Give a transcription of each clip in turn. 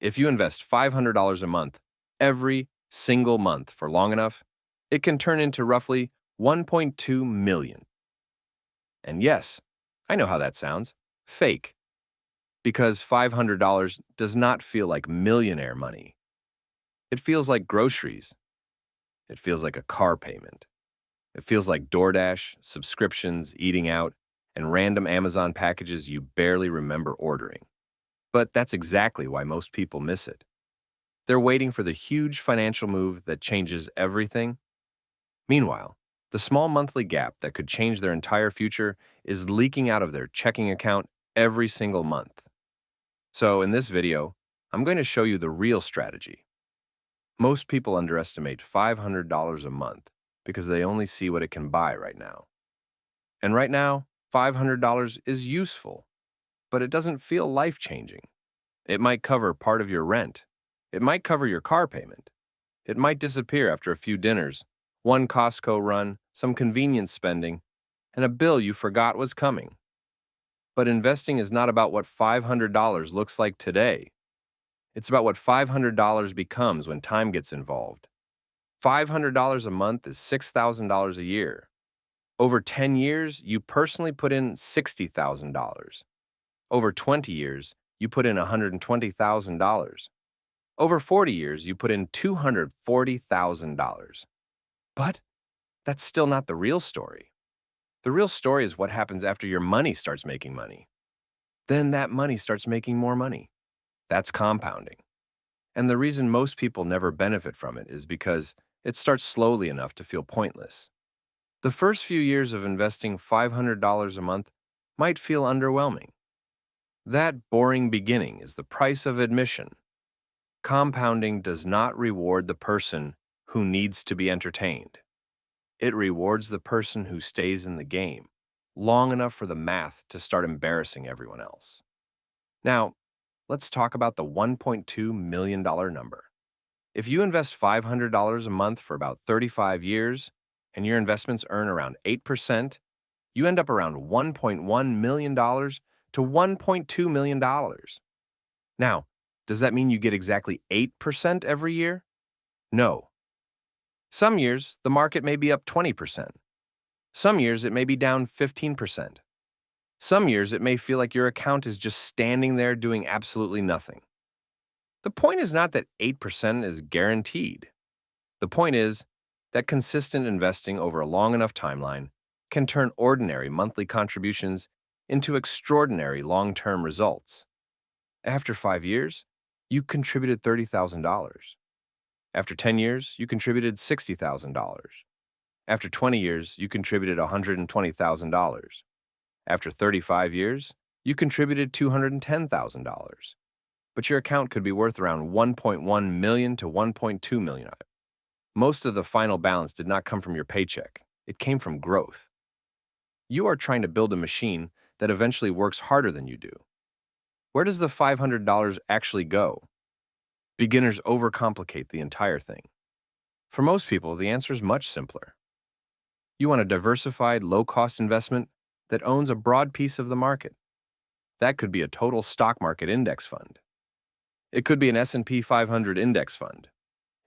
If you invest $500 a month every single month for long enough, it can turn into roughly 1.2 million. And yes, I know how that sounds. Fake. Because $500 does not feel like millionaire money. It feels like groceries. It feels like a car payment. It feels like DoorDash, subscriptions, eating out, and random Amazon packages you barely remember ordering. But that's exactly why most people miss it. They're waiting for the huge financial move that changes everything. Meanwhile, the small monthly gap that could change their entire future is leaking out of their checking account every single month. So in this video, I'm going to show you the real strategy. Most people underestimate $500 a month because they only see what it can buy right now. And right now, $500 is useful, but it doesn't feel life-changing. It might cover part of your rent. It might cover your car payment. It might disappear after a few dinners, one Costco run, some convenience spending, and a bill you forgot was coming. But investing is not about what $500 looks like today. It's about what $500 becomes when time gets involved. $500 a month is $6,000 a year. Over 10 years, you personally put in $60,000. Over 20 years, you put in $120,000. Over 40 years, you put in $240,000. But that's still not the real story. The real story is what happens after your money starts making money. Then that money starts making more money. That's compounding. And the reason most people never benefit from it is because it starts slowly enough to feel pointless. The first few years of investing $500 a month might feel underwhelming. That boring beginning is the price of admission. Compounding does not reward the person who needs to be entertained. It rewards the person who stays in the game long enough for the math to start embarrassing everyone else. Now, let's talk about the $1.2 million number. If you invest $500 a month for about 35 years and your investments earn around 8%, you end up around $1.1 million to $1.2 million. Now, does that mean you get exactly 8% every year? No. Some years, the market may be up 20%. Some years, it may be down 15%. Some years, it may feel like your account is just standing there doing absolutely nothing. The point is not that 8% is guaranteed. The point is that consistent investing over a long enough timeline can turn ordinary monthly contributions into extraordinary long-term results. After 5 years, you contributed $30,000. After 10 years, you contributed $60,000. After 20 years, you contributed $120,000. After 35 years, you contributed $210,000. But your account could be worth around 1.1 million to 1.2 million. Most of the final balance did not come from your paycheck. It came from growth. You are trying to build a machine that eventually works harder than you do. Where does the $500 actually go? Beginners overcomplicate the entire thing. For most people, the answer is much simpler. You want a diversified, low-cost investment that owns a broad piece of the market. That could be a total stock market index fund. It could be an S&P 500 index fund.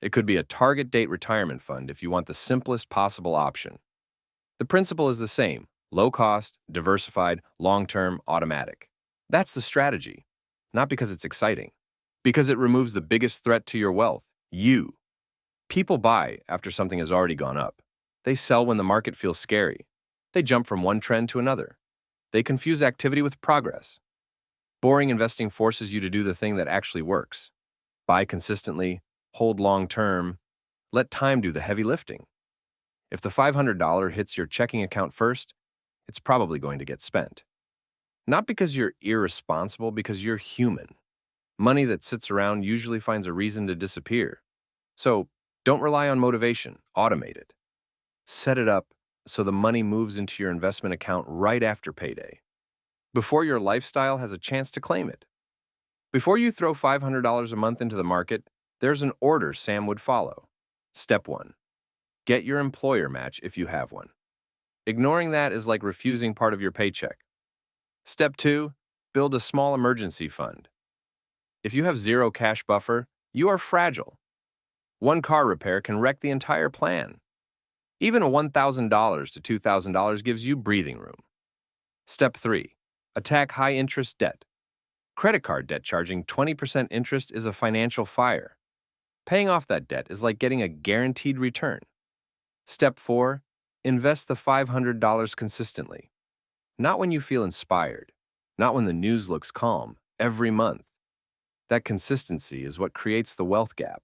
It could be a target date retirement fund if you want the simplest possible option. The principle is the same: low cost, diversified, long-term, automatic. That's the strategy, not because it's exciting, because it removes the biggest threat to your wealth, you. People buy after something has already gone up. They sell when the market feels scary. They jump from one trend to another. They confuse activity with progress. Boring investing forces you to do the thing that actually works. Buy consistently, hold long-term, let time do the heavy lifting. If the $500 hits your checking account first, it's probably going to get spent. Not because you're irresponsible, because you're human. Money that sits around usually finds a reason to disappear. So don't rely on motivation, automate it. Set it up so the money moves into your investment account right after payday, before your lifestyle has a chance to claim it. Before you throw $500 a month into the market, there's an order Sam would follow. Step 1. Get your employer match if you have one. Ignoring that is like refusing part of your paycheck. Step 2. Build a small emergency fund. If you have zero cash buffer, you are fragile. One car repair can wreck the entire plan. Even a $1,000 to $2,000 gives you breathing room. Step 3. Attack high-interest debt. Credit card debt charging 20% interest is a financial fire. Paying off that debt is like getting a guaranteed return. Step 4. Invest the $500 consistently. Not when you feel inspired, not when the news looks calm, every month. That consistency is what creates the wealth gap.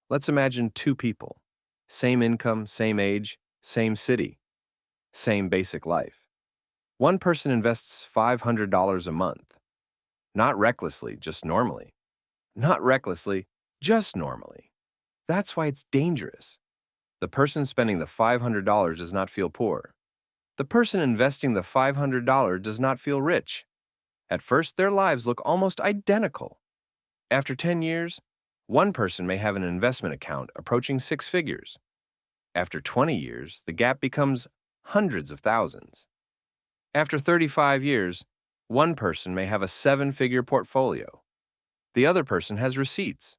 Let's imagine two people. Same income, same age, same city, same basic life. One person invests $500 a month. Not recklessly, just normally. Not recklessly, just normally. That's why it's dangerous. The person spending the $500 does not feel poor. The person investing the $500 does not feel rich. At first, their lives look almost identical. After 10 years, one person may have an investment account approaching 6 figures. After 20 years, the gap becomes hundreds of thousands. After 35 years, one person may have a 7-figure portfolio. The other person has receipts.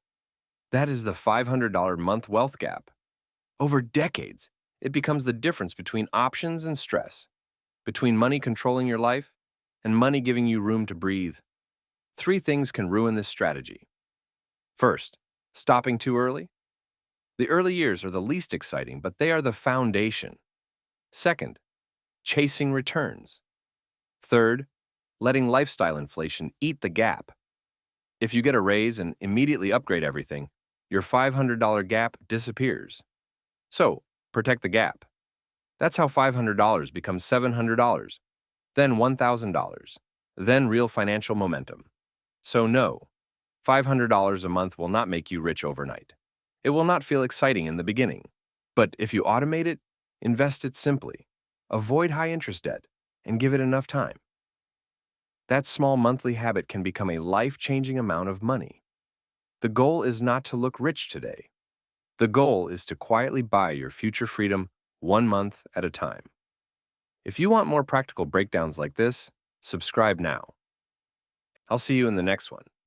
That is the $500 month wealth gap. Over decades, it becomes the difference between options and stress, between money controlling your life and money giving you room to breathe. 3 things can ruin this strategy. First, stopping too early. The early years are the least exciting, but they are the foundation. Second, chasing returns. Third, letting lifestyle inflation eat the gap. If you get a raise and immediately upgrade everything, your $500 gap disappears. So, protect the gap. That's how $500 becomes $700, then $1,000, then real financial momentum. So no, $500 a month will not make you rich overnight. It will not feel exciting in the beginning. But if you automate it, invest it simply, avoid high-interest debt, and give it enough time, that small monthly habit can become a life-changing amount of money. The goal is not to look rich today. The goal is to quietly buy your future freedom 1 month at a time. If you want more practical breakdowns like this, subscribe now. I'll see you in the next one.